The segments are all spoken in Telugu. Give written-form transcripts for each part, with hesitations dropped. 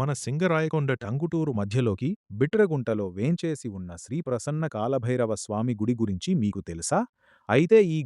మన సింగరాయకొండ టంగుటూరు మధ్యలోకి బిట్రగుంటలో వేంచేసి ఉన్న శ్రీ ప్రసన్న కాలభైరవ స్వామి గుడి గురించి మీకు తెలుసా? అయితే ఈ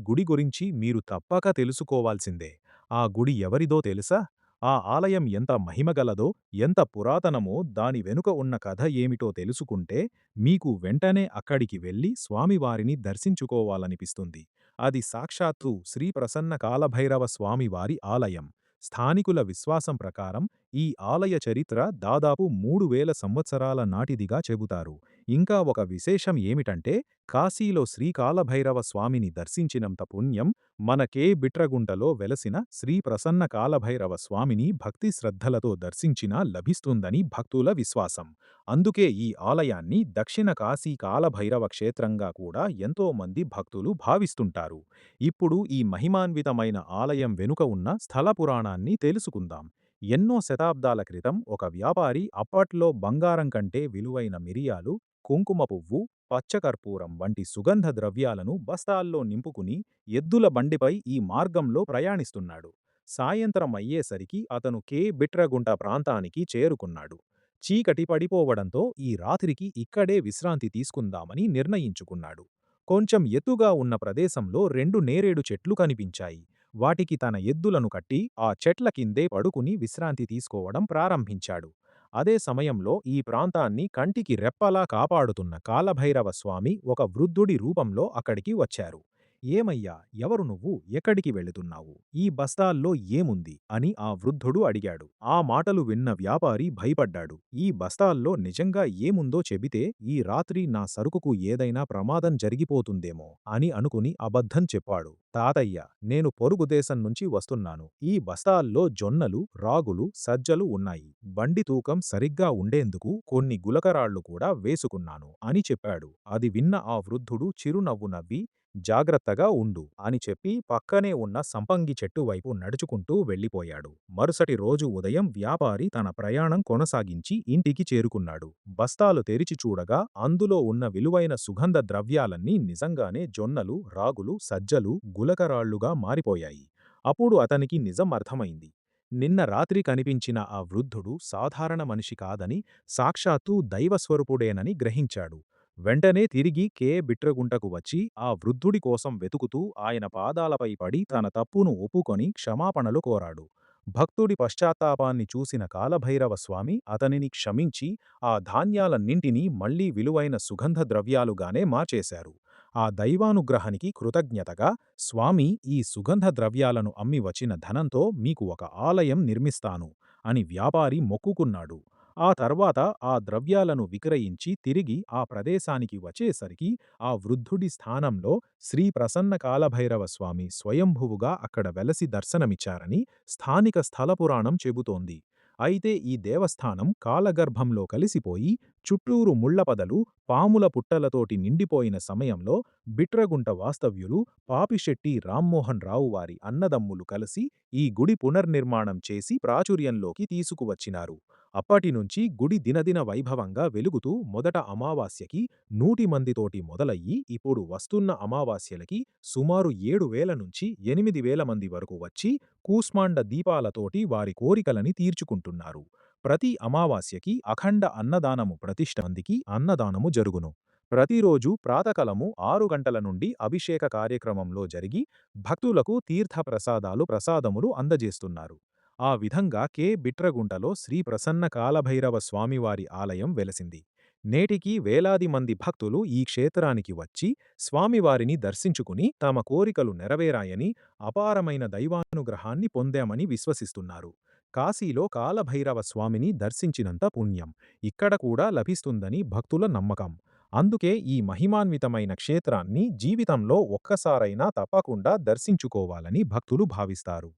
గుడి గురించి మీరు తప్పక తెలుసుకోవాల్సిందే. ఆ గుడి ఎవరిదో తెలుసా? ఆ ఆలయం ఎంత మహిమగలదో, ఎంత పురాతనమో దాని వెనుక ఉన్న కథ ఏమిటో తెలుసుకుంటే మీకు వెంటనే అక్కడికి వెళ్లి స్వామివారిని దర్శించుకోవాలనిపిస్తుంది. అది సాక్షాత్తు శ్రీ ప్రసన్న కాలభైరవ స్వామివారి ఆలయం. స్థానికుల విశ్వాసం ప్రకారం ఈ ఆలయ చరిత్ర దాదాపు 3000 సంవత్సరాల నాటిదిగా చెబుతారు. ఇంకా ఒక విశేషం ఏమిటంటే, కాశీలో శ్రీకాలభైరవ స్వామిని దర్శించినంత పుణ్యం మన బిట్రగుంటలో వెలసిన శ్రీ ప్రసన్న కాలభైరవ స్వామిని భక్తి శ్రద్ధలతో దర్శించినా లభిస్తుందని భక్తుల విశ్వాసం. అందుకే ఈ ఆలయాన్ని దక్షిణ కాశీ కాలభైరవ క్షేత్రంగా కూడా ఎంతో మంది భక్తులు భావిస్తుంటారు. ఇప్పుడు ఈ మహిమాన్వితమైన ఆలయం వెనుక ఉన్న స్థల పురాణాన్ని తెలుసుకుందాం. ఎన్నో శతాబ్దాల క్రితం ఒక వ్యాపారి అప్పట్లో బంగారం కంటే విలువైన మిరియాలు, కుంకుమ పువ్వు, పచ్చకర్పూరం వంటి సుగంధ ద్రవ్యాలను బస్తాల్లో నింపుకుని ఎద్దుల బండిపై ఈ మార్గంలో ప్రయాణిస్తున్నాడు. సాయంత్రం అయ్యేసరికి అతను బిట్రగుంట ప్రాంతానికి చేరుకున్నాడు. చీకటి పడిపోవడంతో ఈ రాత్రికి ఇక్కడే విశ్రాంతి తీసుకుందామని నిర్ణయించుకున్నాడు. కొంచెం ఎత్తుగా ఉన్న ప్రదేశంలో 2 నేరేడు చెట్లు కనిపించాయి. వాటికి తన ఎద్దులను కట్టి ఆ చెట్ల కిందే పడుకుని విశ్రాంతి తీసుకోవడం ప్రారంభించాడు. అదే సమయంలో ఈ ప్రాంతాన్ని కంటికి రెప్పలా కాపాడుతున్న కాలభైరవ స్వామి ఒక వృద్ధుడి రూపంలో అక్కడికి వచ్చారు. ఏమయ్యా, ఎవరు నువ్వు? ఎక్కడికి వెళుతున్నావు? ఈ బస్తాల్లో ఏముంది? అని ఆ వృద్ధుడు అడిగాడు. ఆ మాటలు విన్న వ్యాపారి భయపడ్డాడు. ఈ బస్తాల్లో నిజంగా ఏముందో చెబితే ఈ రాత్రి నా సరుకుకు ఏదైనా ప్రమాదం జరిగిపోతుందేమో అని అనుకుని అబద్ధం చెప్పాడు. తాతయ్య, నేను పొరుగు దేశం నుంచి వస్తున్నాను. ఈ బస్తాల్లో జొన్నలు, రాగులు, సజ్జలు ఉన్నాయి. బండి తూకం సరిగ్గా ఉండేందుకు కొన్ని గులకరాళ్లు కూడా వేసుకున్నాను అని చెప్పాడు. అది విన్న ఆ వృద్ధుడు చిరునవ్వు నవ్వి, జాగ్రత్తగా ఉండు అని చెప్పి పక్కనే ఉన్న సంపంగి చెట్టు వైపు నడుచుకుంటూ వెళ్ళిపోయాడు. మరుసటి రోజు ఉదయం వ్యాపారి తన ప్రయాణం కొనసాగించి ఇంటికి చేరుకున్నాడు. బస్తాలు తెరిచి చూడగా అందులో ఉన్న విలువైన సుగంధ ద్రవ్యాలన్నీ నిజంగానే జొన్నలు, రాగులు, సజ్జలు, గులకరాళ్లుగా మారిపోయాయి. అప్పుడు అతనికి నిజం అర్థమైంది. నిన్న రాత్రి కనిపించిన ఆ వృద్ధుడు సాధారణ మనిషి కాదని, సాక్షాత్తూ దైవస్వరూపుడేనని గ్రహించాడు. వెంటనే తిరిగి బిట్రగుంటకు వచ్చి ఆ వృద్ధుడి కోసం వెతుకుతూ ఆయన పాదాలపై పడి తన తప్పును ఒప్పుకొని క్షమాపణలు కోరాడు. భక్తుడి పశ్చాత్తాపాన్ని చూసిన కాలభైరవ స్వామి అతనిని క్షమించి ఆ ధాన్యాలన్నింటినీ మళ్లీ విలువైన సుగంధ ద్రవ్యాలుగానే మార్చేశారు. ఆ దైవానుగ్రహానికి కృతజ్ఞతగా, స్వామీ, ఈ సుగంధ ద్రవ్యాలను అమ్మి వచ్చిన ధనంతో మీకు ఒక ఆలయం నిర్మిస్తాను అని వ్యాపారి మొక్కుకున్నాడు. ఆ తర్వాత ఆ ద్రవ్యాలను విక్రయించి తిరిగి ఆ ప్రదేశానికి వచ్చేసరికి ఆ వృద్ధుడి స్థానంలో శ్రీ ప్రసన్న కాలభైరవ స్వామి స్వయంభువుగా అక్కడ వెలసి దర్శనమిచ్చారని స్థానిక స్థల పురాణం చెబుతోంది. అయితే ఈ దేవస్థానం కాలగర్భంలో కలిసిపోయి చుట్టూరు ముళ్లపదలు, పాముల పుట్టలతోటి నిండిపోయిన సమయంలో బిట్రగుంట వాస్తవ్యులు పాపిశెట్టి రామ్మోహన్ రావు వారి అన్నదమ్ములు కలిసి ఈ గుడి పునర్నిర్మాణం చేసి ప్రాచుర్యంలోకి తీసుకువచ్చినారు. అప్పటినుంచి గుడి దినదిన వైభవంగా వెలుగుతూ మొదట అమావాస్యకి 100 మందితోటి మొదలయ్యి ఇప్పుడు వస్తున్న అమావాస్యలకి సుమారు 7000 నుంచి 8000 మంది వరకు వచ్చి కూస్మాండ దీపాలతోటి వారి కోరికలని తీర్చుకుంటున్నారు. ప్రతి అమావాస్యకి అఖండ అన్నదానము ప్రతిష్ఠ మందికి అన్నదానము జరుగును. ప్రతిరోజు ప్రాతకాలము 6 గంటల నుండి అభిషేక కార్యక్రమంలో జరిగి భక్తులకు తీర్థ ప్రసాదములు అందజేస్తున్నారు. ఆ విధంగా బిట్రగుంటలో శ్రీ ప్రసన్న కాలభైరవ స్వామివారి ఆలయం వెలసింది. నేటికీ వేలాది మంది భక్తులు ఈ క్షేత్రానికి వచ్చి స్వామివారిని దర్శించుకుని తమ కోరికలు నెరవేరాయని, అపారమైన దైవానుగ్రహాన్ని పొందామని విశ్వసిస్తున్నారు. కాశీలో కాలభైరవ స్వామిని దర్శించినంత పుణ్యం ఇక్కడ కూడా లభిస్తుందని భక్తుల నమ్మకం. అందుకే ఈ మహిమాన్వితమైన క్షేత్రాన్ని జీవితంలో ఒక్కసారైనా తప్పకుండా దర్శించుకోవాలని భక్తులు భావిస్తారు.